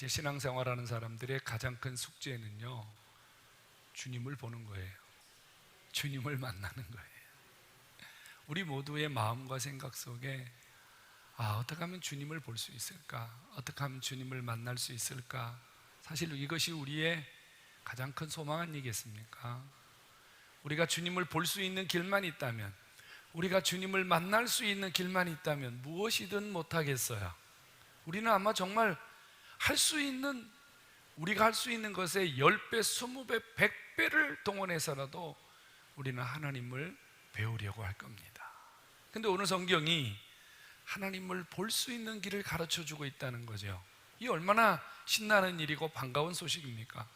이렇게 신앙생활하는 사람들의 가장 큰 숙제는요, 주님을 보는 거예요. 주님을 만나는 거예요. 우리 모두의 마음과 생각 속에 어떻게 하면 주님을 볼 수 있을까? 어떻게 하면 주님을 만날 수 있을까? 사실 이것이 우리의 가장 큰 소망 아니겠습니까? 우리가 주님을 볼 수 있는 길만 있다면, 우리가 주님을 만날 수 있는 길만 있다면 무엇이든 못하겠어요. 우리는 아마 정말 우리가 할 수 있는 것에 10배, 20배, 100배를 동원해서라도 우리는 하나님을 배우려고 할 겁니다. 근데 오늘 성경이 하나님을 볼 수 있는 길을 가르쳐 주고 있다는 거죠. 이 얼마나 신나는 일이고 반가운 소식입니까?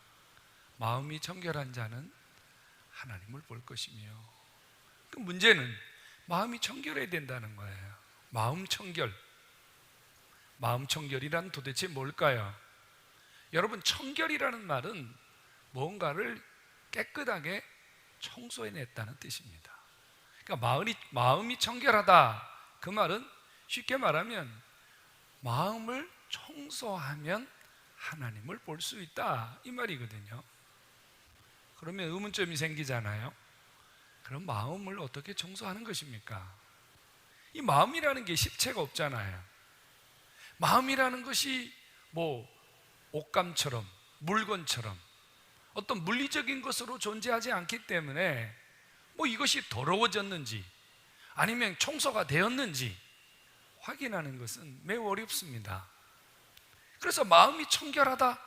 마음이 청결한 자는 하나님을 볼 것이며, 그 문제는 마음이 청결해야 된다는 거예요. 마음 청결이란 도대체 뭘까요? 여러분, 청결이라는 말은 뭔가를 깨끗하게 청소해냈다는 뜻입니다. 그러니까 마음이 청결하다, 그 말은 쉽게 말하면 마음을 청소하면 하나님을 볼 수 있다, 이 말이거든요. 그러면 의문점이 생기잖아요. 그럼 마음을 어떻게 청소하는 것입니까? 이 마음이라는 게 실체가 없잖아요. 마음이라는 것이 옷감처럼, 물건처럼 어떤 물리적인 것으로 존재하지 않기 때문에 이것이 더러워졌는지 아니면 청소가 되었는지 확인하는 것은 매우 어렵습니다. 그래서 마음이 청결하다,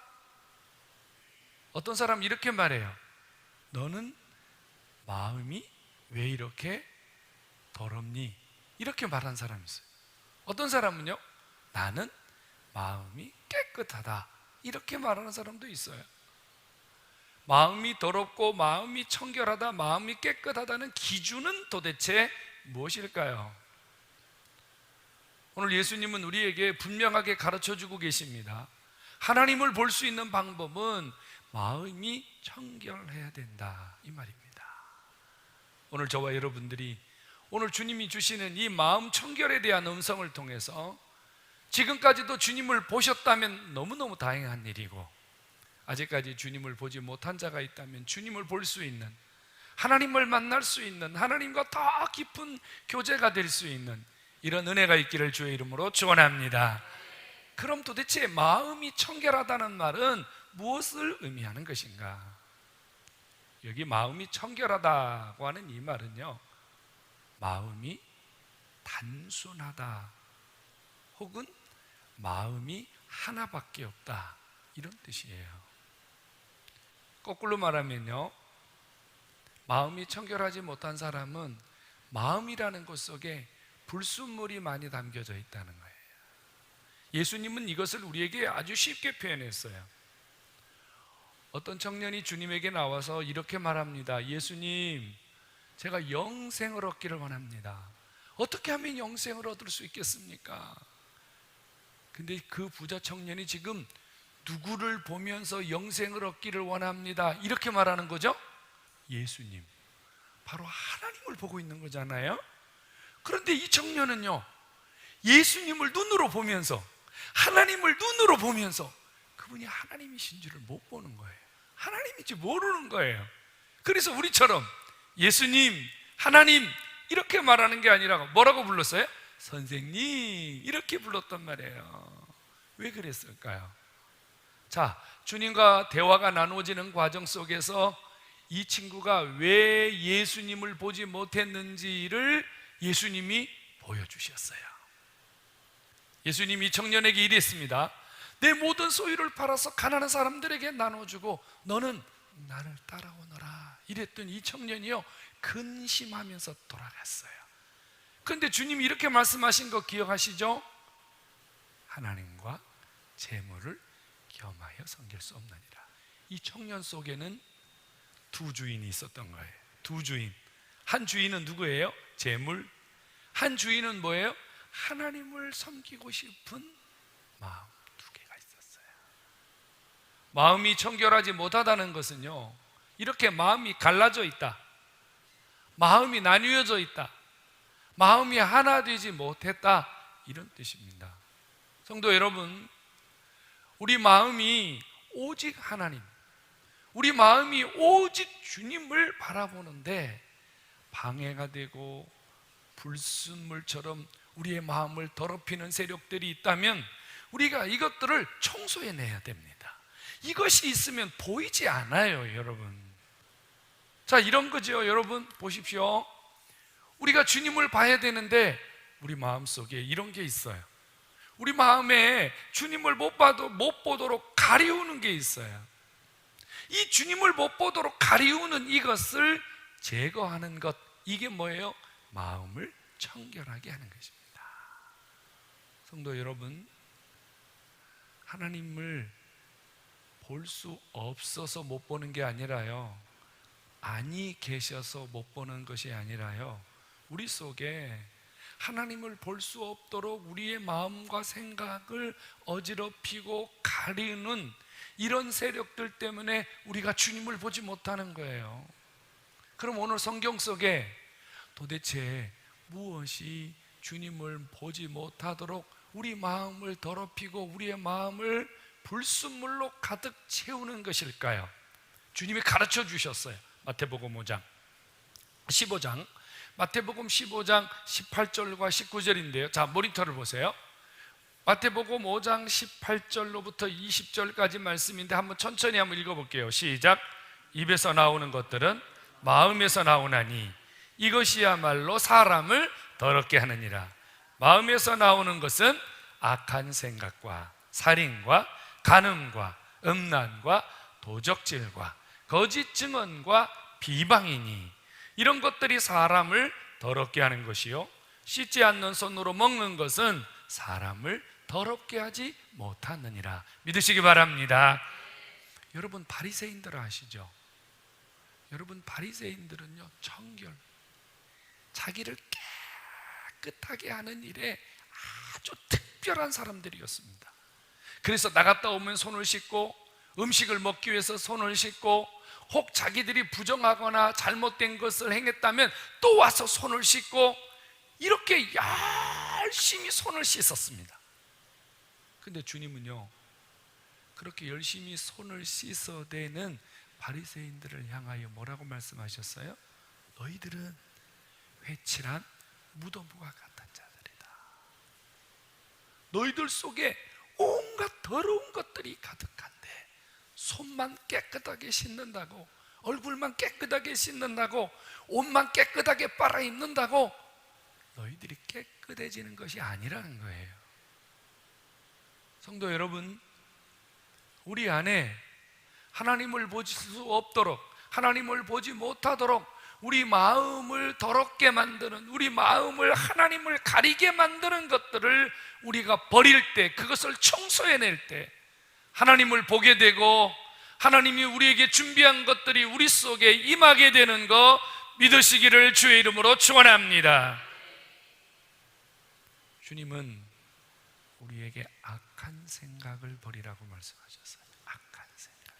어떤 사람은 이렇게 말해요. 너는 마음이 왜 이렇게 더럽니? 이렇게 말하는 사람이 있어요. 어떤 사람은요, 나는 마음이 깨끗하다, 이렇게 말하는 사람도 있어요. 마음이 더럽고 마음이 청결하다, 마음이 깨끗하다는 기준은 도대체 무엇일까요? 오늘 예수님은 우리에게 분명하게 가르쳐주고 계십니다. 하나님을 볼 수 있는 방법은 마음이 청결해야 된다, 이 말입니다. 오늘 저와 여러분들이 오늘 주님이 주시는 이 마음 청결에 대한 음성을 통해서 지금까지도 주님을 보셨다면 너무너무 다행한 일이고, 아직까지 주님을 보지 못한 자가 있다면 주님을 볼 수 있는, 하나님을 만날 수 있는, 하나님과 더 깊은 교제가 될 수 있는 이런 은혜가 있기를 주의 이름으로 축원합니다. 그럼 도대체 마음이 청결하다는 말은 무엇을 의미하는 것인가? 여기 마음이 청결하다고 하는 이 말은요, 마음이 단순하다 혹은 마음이 하나밖에 없다, 이런 뜻이에요. 거꾸로 말하면요, 마음이 청결하지 못한 사람은 마음이라는 것 속에 불순물이 많이 담겨져 있다는 거예요. 예수님은 이것을 우리에게 아주 쉽게 표현했어요. 어떤 청년이 주님에게 나와서 이렇게 말합니다. 예수님, 제가 영생을 얻기를 원합니다. 어떻게 하면 영생을 얻을 수 있겠습니까? 근데 그 부자 청년이 지금 누구를 보면서 영생을 얻기를 원합니다, 이렇게 말하는 거죠? 예수님, 바로 하나님을 보고 있는 거잖아요. 그런데 이 청년은요, 예수님을 눈으로 보면서, 하나님을 눈으로 보면서 그분이 하나님이신 줄을 못 보는 거예요. 하나님인지 모르는 거예요. 그래서 우리처럼 예수님, 하나님 이렇게 말하는 게 아니라 뭐라고 불렀어요? 선생님, 이렇게 불렀단 말이에요. 왜 그랬을까요? 자, 주님과 대화가 나누어지는 과정 속에서 이 친구가 왜 예수님을 보지 못했는지를 예수님이 보여주셨어요. 예수님이 청년에게 이랬습니다. 내 모든 소유를 팔아서 가난한 사람들에게 나눠주고 너는 나를 따라오너라, 이랬더니 이 청년이요, 근심하면서 돌아갔어요. 그런데 주님이 이렇게 말씀하신 거 기억하시죠? 하나님과 재물을 겸하여 섬길 수 없느니라. 이 청년 속에는 두 주인이 있었던 거예요. 두 주인. 한 주인은 누구예요? 재물. 한 주인은 뭐예요? 하나님을 섬기고 싶은 마음, 두 개가 있었어요. 마음이 청결하지 못하다는 것은요, 이렇게 마음이 갈라져 있다, 마음이 나뉘어져 있다, 마음이 하나 되지 못했다, 이런 뜻입니다. 성도 여러분, 우리 마음이 오직 하나님, 우리 마음이 오직 주님을 바라보는데 방해가 되고 불순물처럼 우리의 마음을 더럽히는 세력들이 있다면 우리가 이것들을 청소해내야 됩니다. 이것이 있으면 보이지 않아요, 여러분. 자, 이런 거죠. 여러분 보십시오. 우리가 주님을 봐야 되는데 우리 마음속에 이런 게 있어요. 우리 마음에 주님을 못 보도록 가리우는 게 있어요. 이 주님을 못 보도록 가리우는 이것을 제거하는 것, 이게 뭐예요? 마음을 청결하게 하는 것입니다. 성도 여러분, 하나님을 볼 수 없어서 못 보는 게 아니라요, 아니 계셔서 못 보는 것이 아니라요, 우리 속에 하나님을 볼 수 없도록 우리의 마음과 생각을 어지럽히고 가리는 이런 세력들 때문에 우리가 주님을 보지 못하는 거예요. 그럼 오늘 성경 속에 도대체 무엇이 주님을 보지 못하도록 우리 마음을 더럽히고 우리의 마음을 불순물로 가득 채우는 것일까요? 주님이 가르쳐 주셨어요. 마태복음 5장 15장, 마태복음 15장 18절과 19절인데요 자, 모니터를 보세요. 마태복음 5장 18절로부터 20절까지 말씀인데 한번 천천히 한번 읽어볼게요. 시작. 입에서 나오는 것들은 마음에서 나오나니 이것이야말로 사람을 더럽게 하느니라. 마음에서 나오는 것은 악한 생각과 살인과 간음과 음란과 도적질과 거짓 증언과 비방이니 이런 것들이 사람을 더럽게 하는 것이요, 씻지 않는 손으로 먹는 것은 사람을 더럽게 하지 못하느니라. 믿으시기 바랍니다. 여러분 바리새인들 아시죠? 여러분 바리새인들은요, 청결, 자기를 깨끗하게 하는 일에 아주 특별한 사람들이었습니다. 그래서 나갔다 오면 손을 씻고, 음식을 먹기 위해서 손을 씻고, 혹 자기들이 부정하거나 잘못된 것을 행했다면 또 와서 손을 씻고, 이렇게 열심히 손을 씻었습니다. 근데 주님은요, 그렇게 열심히 손을 씻어대는 바리새인들을 향하여 뭐라고 말씀하셨어요? 너희들은 회칠한 무덤과 같은 자들이다. 너희들 속에 온갖 더러운 것들이 가득한데 손만 깨끗하게 씻는다고, 얼굴만 깨끗하게 씻는다고, 옷만 깨끗하게 빨아 입는다고 너희들이 깨끗해지는 것이 아니라는 거예요. 성도 여러분, 우리 안에 하나님을 볼 수 없도록, 하나님을 보지 못하도록 우리 마음을 더럽게 만드는, 우리 마음을 하나님을 가리게 만드는 것들을 우리가 버릴 때, 그것을 청소해낼 때 하나님을 보게 되고 하나님이 우리에게 준비한 것들이 우리 속에 임하게 되는 거 믿으시기를 주의 이름으로 축원합니다. 주님은 우리에게 악한 생각을 버리라고 말씀하셨어요. 악한 생각.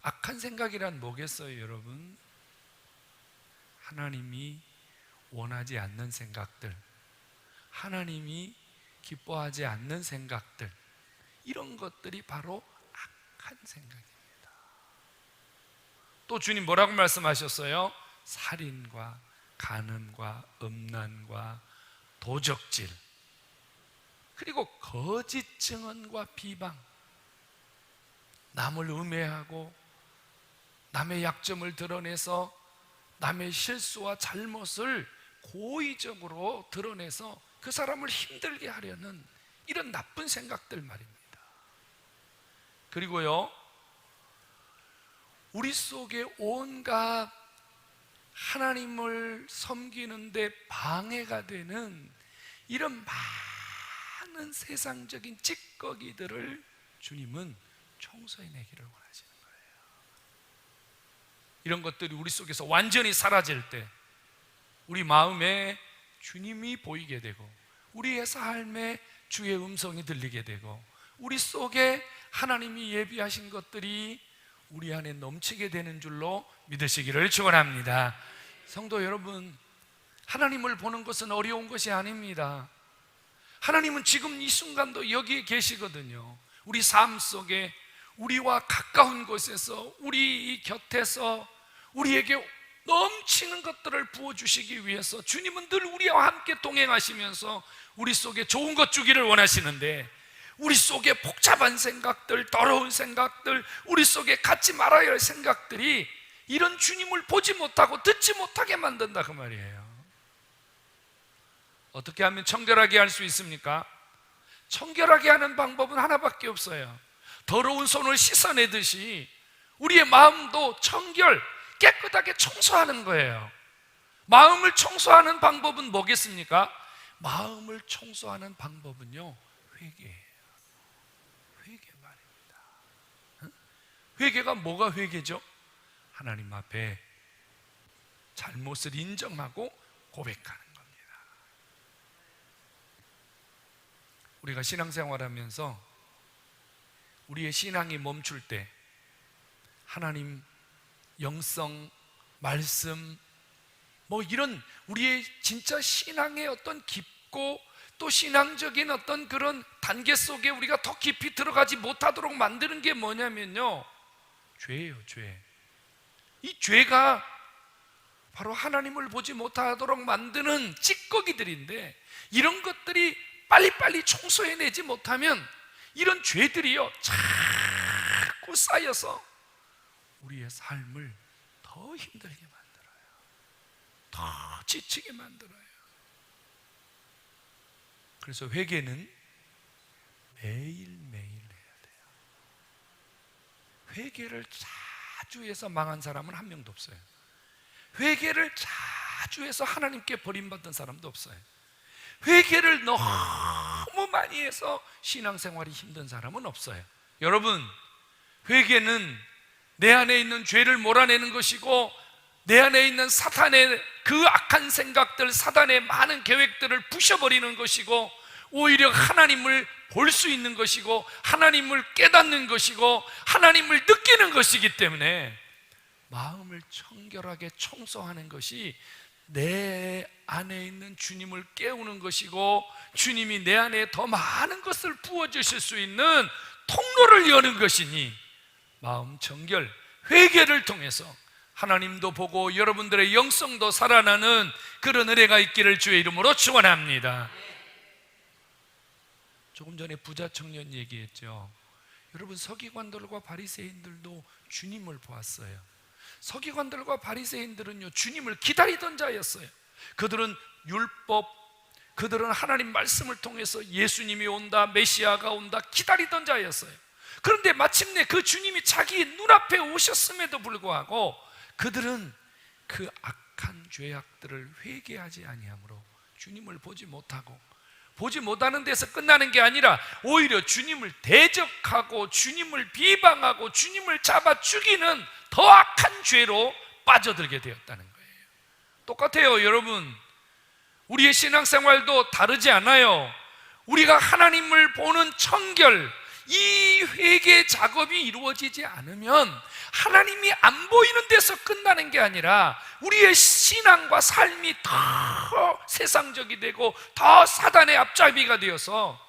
악한 생각이란 뭐겠어요, 여러분? 하나님이 원하지 않는 생각들, 하나님이 기뻐하지 않는 생각들, 이런 것들이 바로 악한 생각입니다. 또 주님 뭐라고 말씀하셨어요? 살인과 간음과 음란과 도적질, 그리고 거짓 증언과 비방, 남을 음해하고 남의 약점을 드러내서 남의 실수와 잘못을 고의적으로 드러내서 그 사람을 힘들게 하려는 이런 나쁜 생각들 말입니다. 그리고요, 우리 속에 온갖 하나님을 섬기는데 방해가 되는 이런 많은 세상적인 찌꺼기들을 주님은 청소해내기를 원하시는 거예요. 이런 것들이 우리 속에서 완전히 사라질 때 우리 마음에 주님이 보이게 되고, 우리의 삶에 주의 음성이 들리게 되고, 우리 속에 하나님이 예비하신 것들이 우리 안에 넘치게 되는 줄로 믿으시기를 축원합니다. 성도 여러분, 하나님을 보는 것은 어려운 것이 아닙니다. 하나님은 지금 이 순간도 여기에 계시거든요. 우리 삶 속에 우리와 가까운 곳에서 우리 곁에서 우리에게 넘치는 것들을 부어주시기 위해서 주님은 늘 우리와 함께 동행하시면서 우리 속에 좋은 것 주기를 원하시는데, 우리 속에 복잡한 생각들, 더러운 생각들, 우리 속에 갖지 말아야 할 생각들이 이런 주님을 보지 못하고 듣지 못하게 만든다 그 말이에요. 어떻게 하면 청결하게 할 수 있습니까? 청결하게 하는 방법은 하나밖에 없어요. 더러운 손을 씻어내듯이 우리의 마음도 깨끗하게 청소하는 거예요. 마음을 청소하는 방법은 뭐겠습니까? 마음을 청소하는 방법은요, 회개예요. 회개 말입니다. 회개가 뭐가 회개죠? 하나님 앞에 잘못을 인정하고 고백하는 겁니다. 우리가 신앙생활하면서 우리의 신앙이 멈출 때 하나님, 영성, 말씀, 이런 우리의 진짜 신앙의 어떤 깊고 또 신앙적인 어떤 그런 단계 속에 우리가 더 깊이 들어가지 못하도록 만드는 게 뭐냐면요, 죄예요, 죄. 이 죄가 바로 하나님을 보지 못하도록 만드는 찌꺼기들인데, 이런 것들이 빨리빨리 청소해내지 못하면 이런 죄들이요 자꾸 쌓여서 우리의 삶을 더 힘들게 만들어요. 더 지치게 만들어요. 그래서 회개는 매일매일 해야 돼요. 회개를 자주 해서 망한 사람은 한 명도 없어요. 회개를 자주 해서 하나님께 버림받은 사람도 없어요. 회개를 너무 많이 해서 신앙생활이 힘든 사람은 없어요. 여러분, 회개는 내 안에 있는 죄를 몰아내는 것이고, 내 안에 있는 사탄의 그 악한 생각들, 사탄의 많은 계획들을 부셔버리는 것이고, 오히려 하나님을 볼 수 있는 것이고, 하나님을 깨닫는 것이고, 하나님을 느끼는 것이기 때문에 마음을 청결하게 청소하는 것이 내 안에 있는 주님을 깨우는 것이고, 주님이 내 안에 더 많은 것을 부어주실 수 있는 통로를 여는 것이니, 마음 청결, 회개를 통해서 하나님도 보고 여러분들의 영성도 살아나는 그런 은혜가 있기를 주의 이름으로 축원합니다. 조금 전에 부자 청년 얘기했죠. 여러분, 서기관들과 바리새인들도 주님을 보았어요. 서기관들과 바리새인들은요, 주님을 기다리던 자였어요. 그들은 율법, 그들은 하나님 말씀을 통해서 예수님이 온다, 메시아가 온다 기다리던 자였어요. 그런데 마침내 그 주님이 자기 눈앞에 오셨음에도 불구하고 그들은 그 악한 죄악들을 회개하지 아니하므로 주님을 보지 못하고, 보지 못하는 데서 끝나는 게 아니라 오히려 주님을 대적하고 주님을 비방하고 주님을 잡아 죽이는 더 악한 죄로 빠져들게 되었다는 거예요. 똑같아요, 여러분. 우리의 신앙생활도 다르지 않아요. 우리가 하나님을 보는 청결, 이 회개 작업이 이루어지지 않으면 하나님이 안 보이는 데서 끝나는 게 아니라 우리의 신앙과 삶이 더 세상적이 되고 더 사단의 앞잡이가 되어서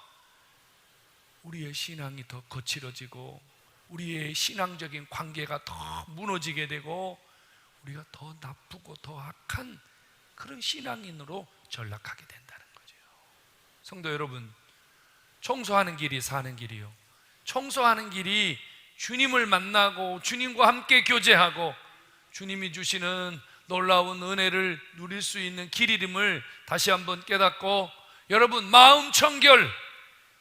우리의 신앙이 더 거칠어지고 우리의 신앙적인 관계가 더 무너지게 되고 우리가 더 나쁘고 더 악한 그런 신앙인으로 전락하게 된다는 거죠. 성도 여러분, 청소하는 길이 사는 길이요, 청소하는 길이 주님을 만나고 주님과 함께 교제하고 주님이 주시는 놀라운 은혜를 누릴 수 있는 길임을 다시 한번 깨닫고, 여러분, 마음 청결,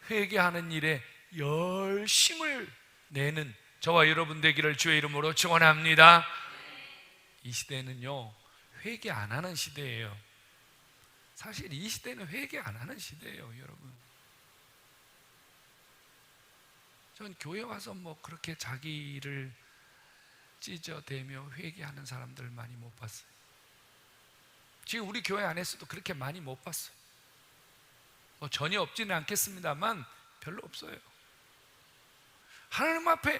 회개하는 일에 열심을 내는 저와 여러분 되기를 주의 이름으로 축원합니다. 이 시대는요, 회개 안 하는 시대예요. 사실 이 시대는 회개 안 하는 시대예요, 여러분. 전 교회 와서 그렇게 자기를 찢어대며 회개하는 사람들 많이 못 봤어요. 지금 우리 교회 안에서도 그렇게 많이 못 봤어요. 전혀 없지는 않겠습니다만 별로 없어요. 하나님 앞에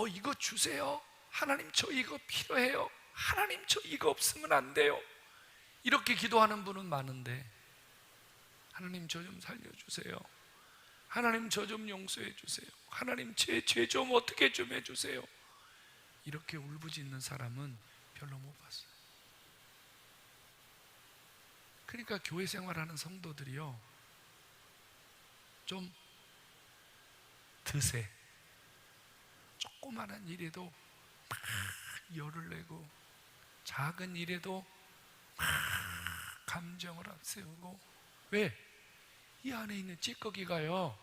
이거 주세요, 하나님 저 이거 필요해요, 하나님 저 이거 없으면 안 돼요, 이렇게 기도하는 분은 많은데 하나님 저 좀 살려주세요, 하나님 저 좀 용서해 주세요. 하나님 제 죄 좀 어떻게 좀 해주세요. 이렇게 울부짖는 사람은 별로 못 봤어요. 그러니까 교회 생활하는 성도들이요, 좀 드세. 조그마한 일에도 막 열을 내고, 작은 일에도 막 감정을 앞세우고. 왜? 이 안에 있는 찌꺼기가요,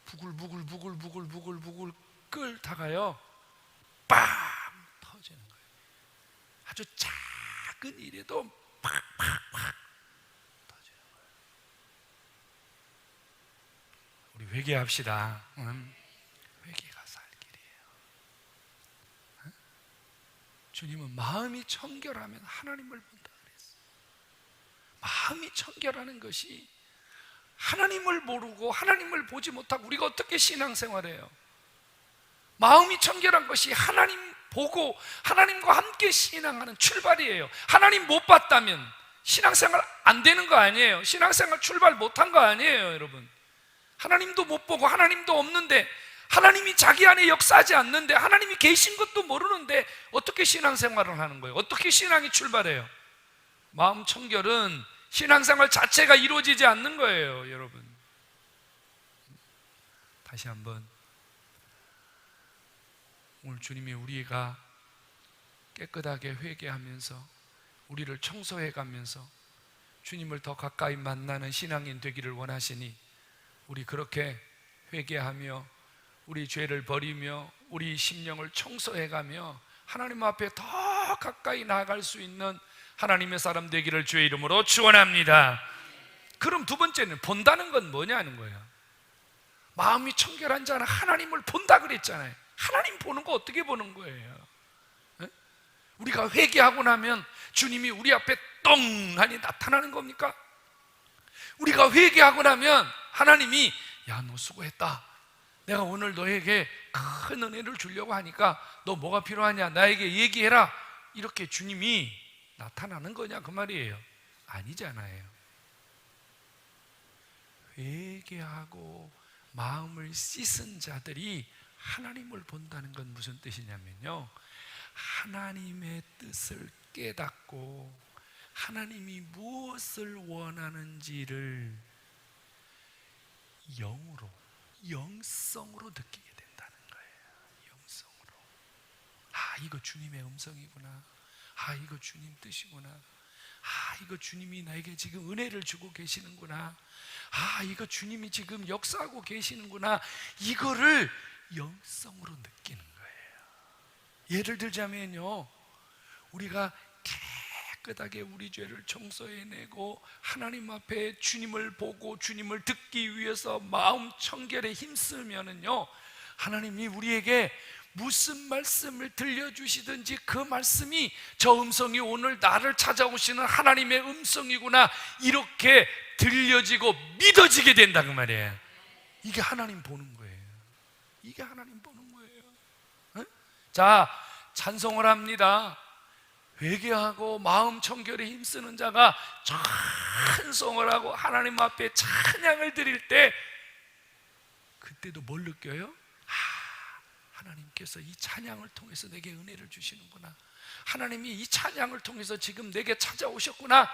부글부글 끓다가요 빵 터지는 거예요. 아주 작은 일에도 팍팍팍 터지는 거예요. 우리 회개합시다. 회개가 살 길이에요. 주님은 마음이 청결하면 하나님을 본다 그랬어요. 마음이 청결하는 것이, 하나님을 모르고 하나님을 보지 못하고 우리가 어떻게 신앙생활해요? 마음이 청결한 것이 하나님 보고 하나님과 함께 신앙하는 출발이에요. 하나님 못 봤다면 신앙생활 안 되는 거 아니에요. 신앙생활 출발 못한 거 아니에요, 여러분. 하나님도 못 보고 하나님도 없는데, 하나님이 자기 안에 역사하지 않는데, 하나님이 계신 것도 모르는데 어떻게 신앙생활을 하는 거예요? 어떻게 신앙이 출발해요? 마음 청결은 신앙생활 자체가 이루어지지 않는 거예요, 여러분. 다시 한번, 오늘 주님이 우리가 깨끗하게 회개하면서 우리를 청소해 가면서 주님을 더 가까이 만나는 신앙인 되기를 원하시니, 우리 그렇게 회개하며 우리 죄를 버리며 우리 심령을 청소해 가며 하나님 앞에 더 가까이 나아갈 수 있는 하나님의 사람 되기를 주의 이름으로 축원합니다. 그럼 두 번째는, 본다는 건 뭐냐는 거예요. 마음이 청결한 자는 하나님을 본다 그랬잖아요. 하나님 보는 거 어떻게 보는 거예요? 우리가 회개하고 나면 주님이 우리 앞에 똥하니 나타나는 겁니까? 우리가 회개하고 나면 하나님이, 야, 너 수고했다, 내가 오늘 너에게 큰 은혜를 주려고 하니까 너 뭐가 필요하냐, 나에게 얘기해라, 이렇게 주님이 나타나는 거냐 그 말이에요? 아니잖아요. 회개하고 마음을 씻은 자들이 하나님을 본다는 건 무슨 뜻이냐면요, 하나님의 뜻을 깨닫고 하나님이 무엇을 원하는지를 영으로, 영성으로 느끼게 된다는 거예요. 영성으로. 아, 이거 주님의 음성이구나. 아, 이거 주님 뜻이구나. 아, 이거 주님이 나에게 지금 은혜를 주고 계시는구나. 아, 이거 주님이 지금 역사하고 계시는구나. 이거를 영성으로 느끼는 거예요. 예를 들자면요, 우리가 깨끗하게 우리 죄를 청소해내고 하나님 앞에 주님을 보고 주님을 듣기 위해서 마음 청결에 힘쓰면은요, 하나님이 우리에게 무슨 말씀을 들려주시든지 그 말씀이, 저 음성이 오늘 나를 찾아오시는 하나님의 음성이구나, 이렇게 들려지고 믿어지게 된다 그 말이에요. 이게 하나님 보는 거예요. 이게 하나님 보는 거예요. 자, 찬송을 합니다. 회개하고 마음 청결에 힘쓰는 자가 찬송을 하고 하나님 앞에 찬양을 드릴 때, 그때도 뭘 느껴요? 하나님께서 이 찬양을 통해서 내게 은혜를 주시는구나, 하나님이 이 찬양을 통해서 지금 내게 찾아오셨구나,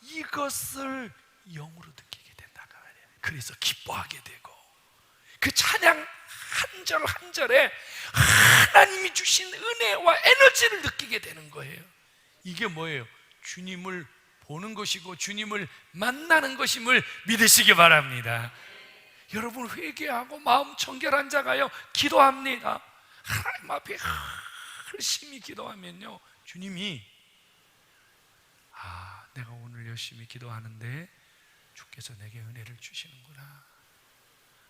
이것을 영으로 느끼게 된다 그 말이에요. 그래서 기뻐하게 되고, 그 찬양 한 절 한 절에 하나님이 주신 은혜와 에너지를 느끼게 되는 거예요. 이게 뭐예요? 주님을 보는 것이고 주님을 만나는 것임을 믿으시기 바랍니다. 여러분, 회개하고 마음 청결한 자가요, 기도합니다. 하나님 앞에 열심히 기도하면요, 주님이, 아, 내가 오늘 열심히 기도하는데 주께서 내게 은혜를 주시는구나,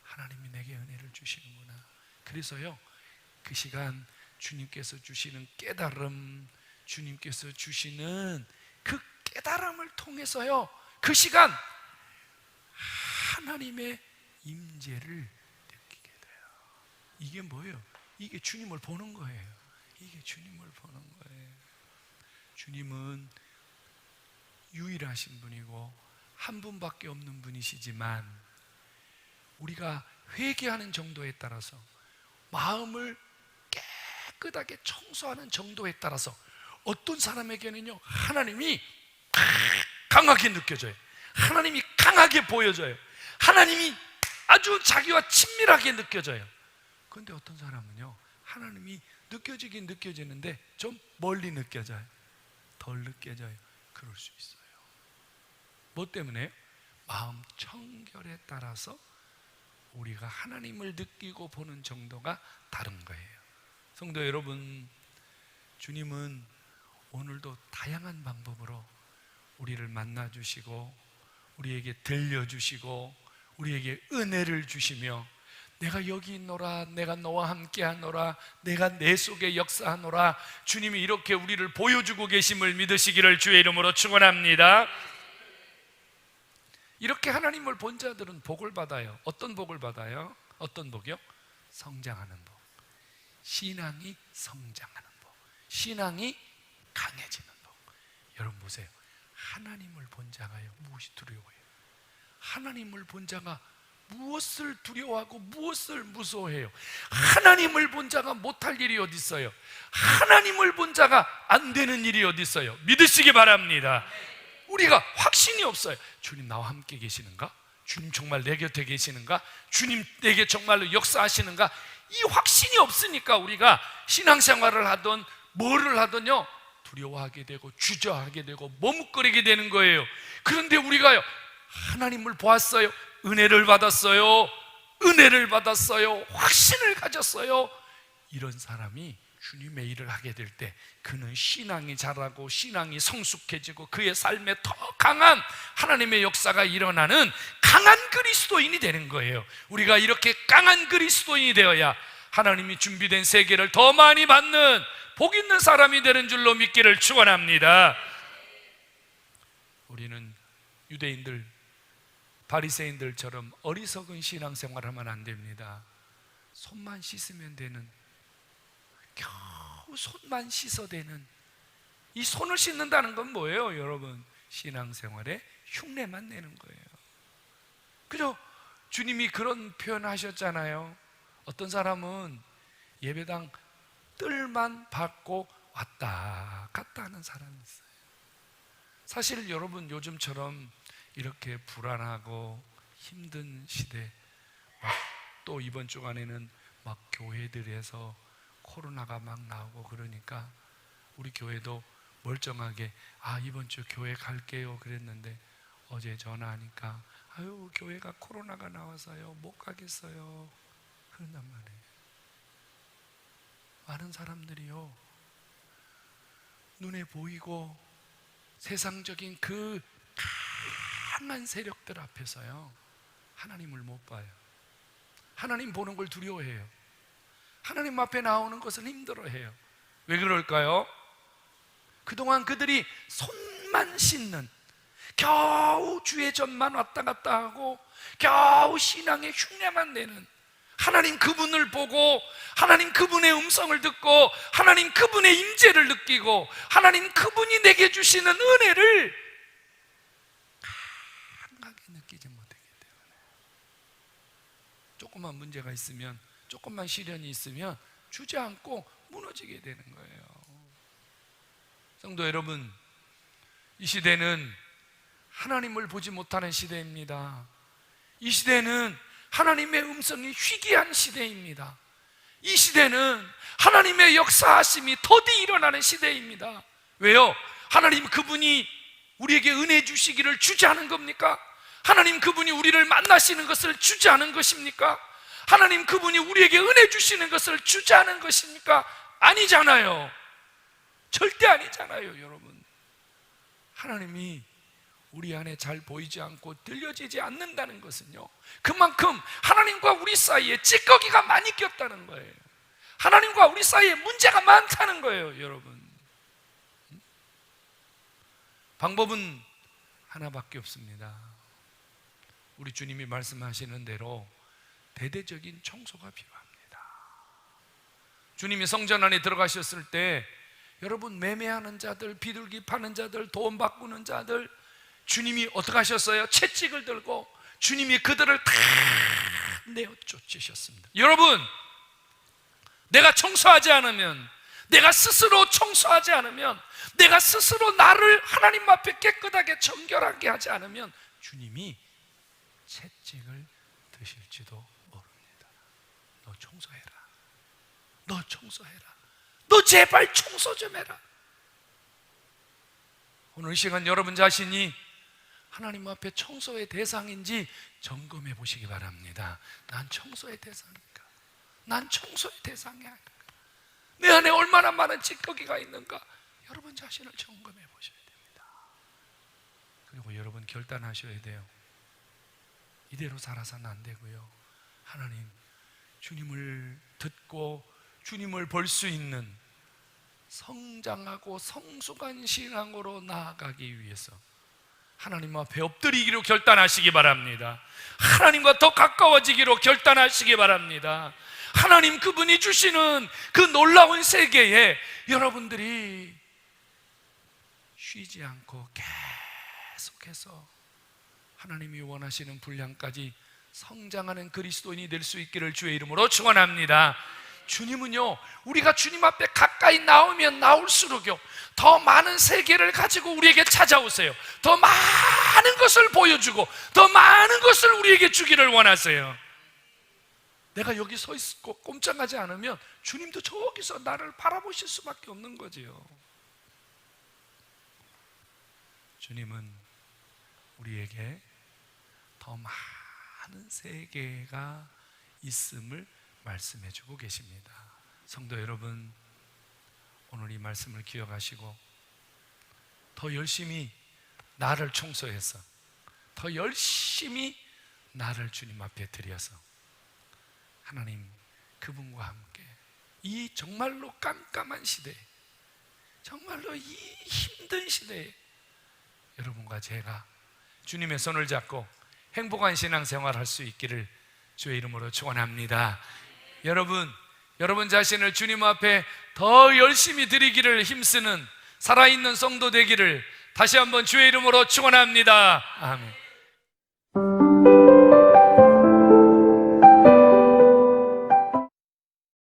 하나님이 내게 은혜를 주시는구나. 그래서요, 그 시간 주님께서 주시는 깨달음, 주님께서 주시는 그 깨달음을 통해서요, 그 시간 하나님의 임재를 느끼게 돼요. 이게 뭐예요? 이게 주님을 보는 거예요. 이게 주님을 보는 거예요. 주님은 유일하신 분이고 한 분밖에 없는 분이시지만 우리가 회개하는 정도에 따라서, 마음을 깨끗하게 청소하는 정도에 따라서 어떤 사람에게는요 하나님이 강하게 느껴져요. 하나님이 강하게 보여져요. 하나님이 아주 자기와 친밀하게 느껴져요. 그런데 어떤 사람은요 하나님이 느껴지긴 느껴지는데 좀 멀리 느껴져요. 덜 느껴져요. 그럴 수 있어요. 뭐 때문에? 마음 청결에 따라서 우리가 하나님을 느끼고 보는 정도가 다른 거예요. 성도 여러분, 주님은 오늘도 다양한 방법으로 우리를 만나주시고 우리에게 들려주시고 우리에게 은혜를 주시며, 내가 여기 있노라, 내가 너와 함께하노라, 내가 내 속에 역사하노라, 주님이 이렇게 우리를 보여주고 계심을 믿으시기를 주의 이름으로 축원합니다. 이렇게 하나님을 본 자들은 복을 받아요. 어떤 복을 받아요? 어떤 복이요? 성장하는 복. 신앙이 성장하는 복. 신앙이 강해지는 복. 여러분 보세요. 하나님을 본 자가요 무엇이 두려워해요? 하나님을 본 자가 무엇을 두려워하고 무엇을 무서워해요? 하나님을 본 자가 못할 일이 어디 있어요? 하나님을 본 자가 안 되는 일이 어디 있어요? 믿으시기 바랍니다. 우리가 확신이 없어요. 주님 나와 함께 계시는가? 주님 정말 내 곁에 계시는가? 주님 내게 정말로 역사하시는가? 이 확신이 없으니까 우리가 신앙생활을 하든 뭐를 하든요 두려워하게 되고 주저하게 되고 머뭇거리게 되는 거예요. 그런데 우리가요 하나님을 보았어요. 은혜를 받았어요. 은혜를 받았어요. 확신을 가졌어요. 이런 사람이 주님의 일을 하게 될 때 그는 신앙이 자라고 신앙이 성숙해지고 그의 삶에 더 강한 하나님의 역사가 일어나는 강한 그리스도인이 되는 거예요. 우리가 이렇게 강한 그리스도인이 되어야 하나님이 준비된 세계를 더 많이 받는 복 있는 사람이 되는 줄로 믿기를 축원합니다. 우리는 유대인들, 바리새인들처럼 어리석은 신앙생활하면 안 됩니다. 손만 씻으면 되는, 겨우 손만 씻어대는, 이 손을 씻는다는 건 뭐예요 여러분? 신앙생활에 흉내만 내는 거예요. 그죠? 주님이 그런 표현 하셨잖아요. 어떤 사람은 예배당 뜰만 받고 왔다 갔다 하는 사람이 있어요. 사실 여러분 요즘처럼 이렇게 불안하고 힘든 시대, 또 이번 주간에는 막 교회들에서 코로나가 막 나오고 그러니까 우리 교회도 멀쩡하게 이번 주 교회 갈게요 그랬는데 어제 전화하니까 아유 교회가 코로나가 나와서요 못 가겠어요 그런단 말이에요. 많은 사람들이요 눈에 보이고 세상적인 그 강한 세력들 앞에서요 하나님을 못 봐요. 하나님 보는 걸 두려워해요. 하나님 앞에 나오는 것을 힘들어해요. 왜 그럴까요? 그동안 그들이 손만 씻는, 겨우 주의 전만 왔다 갔다 하고 겨우 신앙의 흉내만 내는, 하나님 그분을 보고 하나님 그분의 음성을 듣고 하나님 그분의 임재를 느끼고 하나님 그분이 내게 주시는 은혜를 강하게 느끼지 못하기 때문에 조금만 문제가 있으면, 조금만 시련이 있으면 주저앉고 무너지게 되는 거예요. 성도 여러분, 이 시대는 하나님을 보지 못하는 시대입니다. 이 시대는 하나님의 음성이 희귀한 시대입니다. 이 시대는 하나님의 역사하심이 더디 일어나는 시대입니다. 왜요? 하나님 그분이 우리에게 은혜 주시기를 주저하는 겁니까? 하나님 그분이 우리를 만나시는 것을 주저하는 것입니까? 하나님 그분이 우리에게 은혜 주시는 것을 주저하는 것입니까? 아니잖아요. 절대 아니잖아요, 여러분. 하나님이 우리 안에 잘 보이지 않고 들려지지 않는다는 것은요, 그만큼 하나님과 우리 사이에 찌꺼기가 많이 꼈다는 거예요. 하나님과 우리 사이에 문제가 많다는 거예요, 여러분. 방법은 하나밖에 없습니다. 우리 주님이 말씀하시는 대로 대대적인 청소가 필요합니다. 주님이 성전 안에 들어가셨을 때 여러분, 매매하는 자들, 비둘기 파는 자들, 돈 바꾸는 자들, 주님이 어떻게 하셨어요? 채찍을 들고 주님이 그들을 다 내어 쫓으셨습니다. 여러분, 내가 청소하지 않으면, 내가 스스로 청소하지 않으면, 내가 스스로 나를 하나님 앞에 깨끗하게 정결하게 하지 않으면 주님이 채찍을 드실지도 모릅니다. 너 청소해라. 너 청소해라. 너 제발 청소 좀 해라. 오늘 이 시간 여러분 자신이 하나님 앞에 청소의 대상인지 점검해 보시기 바랍니다. 난 청소의 대상인가? 난 청소의 대상이 아닌가? 내 안에 얼마나 많은 찌꺼기가 있는가? 여러분 자신을 점검해 보셔야 됩니다. 그리고 여러분 결단하셔야 돼요. 이대로 살아서는 안 되고요. 하나님, 주님을 듣고 주님을 볼 수 있는 성장하고 성숙한 신앙으로 나아가기 위해서 하나님 앞에 엎드리기로 결단하시기 바랍니다. 하나님과 더 가까워지기로 결단하시기 바랍니다. 하나님 그분이 주시는 그 놀라운 세계에 여러분들이 쉬지 않고 계속해서 하나님이 원하시는 분량까지 성장하는 그리스도인이 될 수 있기를 주의 이름으로 축원합니다. 주님은요, 우리가 주님 앞에 가까이 나오면 나올수록요 더 많은 세계를 가지고 우리에게 찾아오세요. 더 많은 것을 보여주고 더 많은 것을 우리에게 주기를 원하세요. 내가 여기 서 있고 꼼짝하지 않으면 주님도 저기서 나를 바라보실 수밖에 없는 거지요. 주님은 우리에게 더 많은 세계가 있음을 말씀해 주고 계십니다. 성도 여러분, 오늘 이 말씀을 기억하시고 더 열심히 나를 청소해서 더 열심히 나를 주님 앞에 드려서 하나님 그분과 함께 이 정말로 깜깜한 시대에, 정말로 이 힘든 시대에 여러분과 제가 주님의 손을 잡고 행복한 신앙생활 할 수 있기를 주의 이름으로 축원합니다. 여러분 자신을 주님 앞에 더 열심히 드리기를 힘쓰는 살아있는 성도 되기를 다시 한번 주의 이름으로 축원합니다. 아멘.